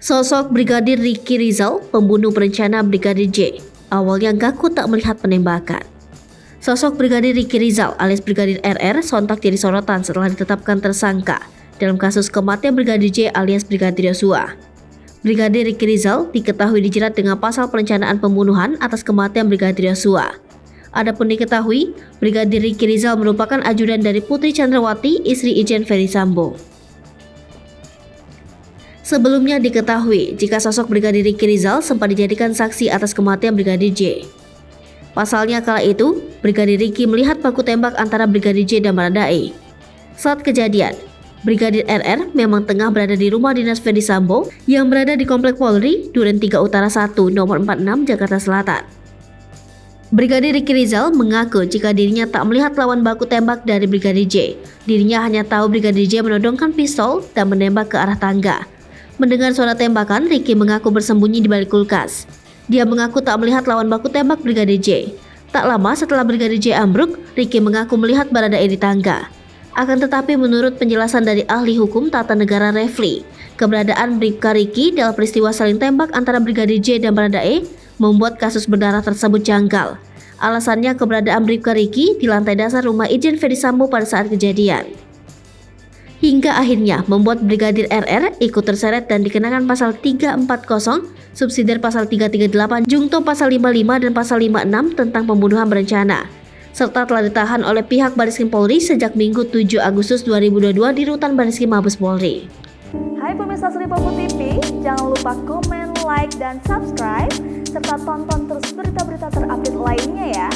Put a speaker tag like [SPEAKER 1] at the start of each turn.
[SPEAKER 1] Sosok Brigadir Ricky Rizal, pembunuh berencana Brigadir J, awalnya ngaku tak melihat penembakan. Sosok Brigadir Ricky Rizal alias Brigadir RR sontak jadi sorotan setelah ditetapkan tersangka dalam kasus kematian Brigadir J alias Brigadir Yosua. Brigadir Ricky Rizal diketahui dijerat dengan pasal perencanaan pembunuhan atas kematian Brigadir Yosua. Adapun diketahui, Brigadir Ricky Rizal merupakan ajudan dari Putri Chandrawati, istri Irjen Ferdy Sambo. Sebelumnya diketahui jika sosok Brigadir Ricky Rizal sempat dijadikan saksi atas kematian Brigadir J. Pasalnya kala itu, Brigadir Ricky melihat baku tembak antara Brigadir J dan Baradae. Saat kejadian, Brigadir RR memang tengah berada di rumah dinas Ferdy Sambo yang berada di Komplek Polri, Duren 3 Utara 1, nomor 46, Jakarta Selatan. Brigadir Ricky Rizal mengaku jika dirinya tak melihat lawan baku tembak dari Brigadir J. Dirinya hanya tahu Brigadir J menodongkan pistol dan menembak ke arah tangga. Mendengar suara tembakan, Ricky mengaku bersembunyi di balik kulkas. Dia mengaku tak melihat lawan baku tembak Brigadir J. Tak lama setelah Brigadir J ambruk, Ricky mengaku melihat Baradae di tangga. Akan tetapi menurut penjelasan dari ahli hukum tata negara Refli, keberadaan Bribka Ricky dalam peristiwa saling tembak antara Brigadir J dan Baradae membuat kasus berdarah tersebut janggal. Alasannya keberadaan Bribka Ricky di lantai dasar rumah Irjen Ferdy Sambo pada saat kejadian. Hingga akhirnya membuat Brigadir RR ikut terseret dan dikenakan pasal 340, subsidiar pasal 338, jungto pasal 55 dan pasal 56 tentang pembunuhan berencana, serta telah ditahan oleh pihak Barreskrim Polri sejak Minggu 7 Agustus 2022 di rutan Barreskrim Mabes Polri.
[SPEAKER 2] Hai pemirsa Sri Popo TV, jangan lupa komen, like, dan subscribe, serta tonton terus berita-berita terupdate lainnya ya.